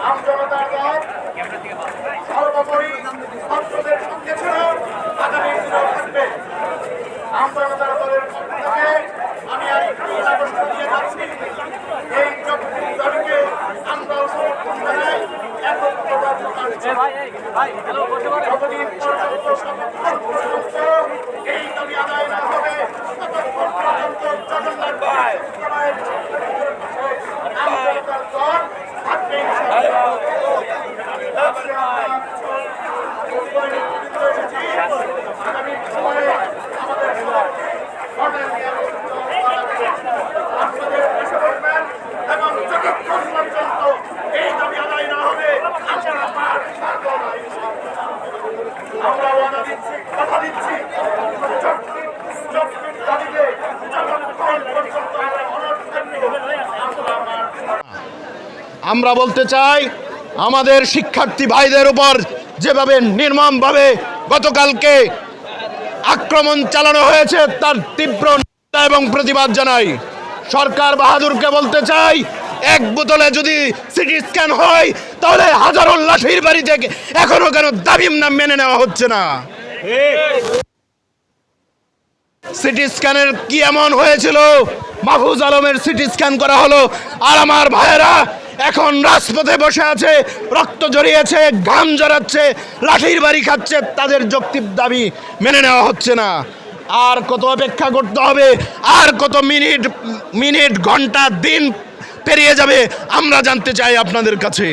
আমজনতার দল সর্বোপরি ছাত্রদের সঙ্গে ছিল, আগামী দিনেও থাকবে। আমজনতার দলের পক্ষ থেকে আমি আর একটু আদর্শ দিয়ে যাচ্ছি, এই দাবিকে আমরাও সমর্থন জানাই। একত্রতা প্রকাশ যতদিন পর্যন্ত পর্যন্ত এই দাবি আদায় না হবে, ততক্ষণ পর্যন্ত জগন্নাথ আমজনতার দল থাকবে। আগামী সময়ে আমাদের আপনাদের পাশে বসবেন এবং যতক্ষণ পর্যন্ত এই দাবি আদায় না হবে আমরা মাঠ ছাড়ব না। আমরা ওয়াদা দিচ্ছি, কথা দিচ্ছি, যৌক্তিক দাবিতে যতক্ষণ পর্যন্ত আমরা অনড় থাকব আমরা মাঠ ছাড়ব না। আমরা বলতে চাই, আমাদের শিক্ষার্থী ভাইদের উপর যেভাবে নির্মমভাবে গতকালকে আক্রমণ চালানো হয়েছে তার তীব্র নিন্দা এবং প্রতিবাদ জানাই। সরকার বাহাদুরকে বলতে চাই, এক বোতলে যদি সিটি স্ক্যান হয় তাহলে হাজারো লাঠির বাড়ি থেকে এখনো কেন দাবির নাম মেনে নেওয়া হচ্ছে না? সিটি স্ক্যানের কি এমন হয়েছিল? মাহফুজ আলমের সিটি স্ক্যান করা হলো, আর আমার ভাইয়েরা এখন রাজপথে বসে আছে, রক্ত জড়িয়েছে, ঘাম জড়াচ্ছে, লাঠির বাড়ি খাচ্ছে, তাদের যৌক্তিক দাবি মেনে নেওয়া হচ্ছে না। আর কত অপেক্ষা করতে হবে? আর কত মিনিট ঘন্টা দিন পেরিয়ে যাবে আমরা জানতে চাই আপনাদের কাছে।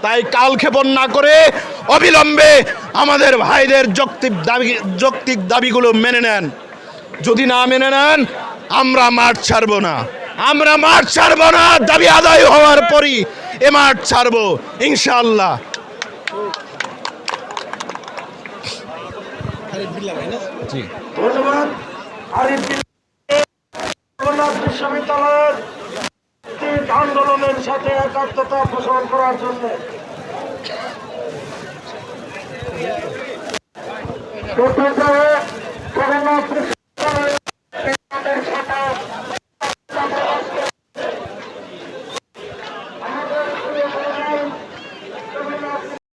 তাই কালক্ষেপণ না করে অবিলম্বে আমাদের ভাইদের যৌক্তিক দাবিগুলো মেনে নেন। যদি না মেনে নেন আমরা মাঠ ছাড়ব না, আমরা মাঠ ছাড়ব না। দাবি আদায় হওয়ার পরই এ মাঠ ছাড়ব ইনশাআল্লাহ। ধন্যবাদ। জগন্নাথ বিশ্ববিদ্যালয়ের আন্দোলনের সাথে একাত্মতা পোষণ করার জন্য জগন্নাথ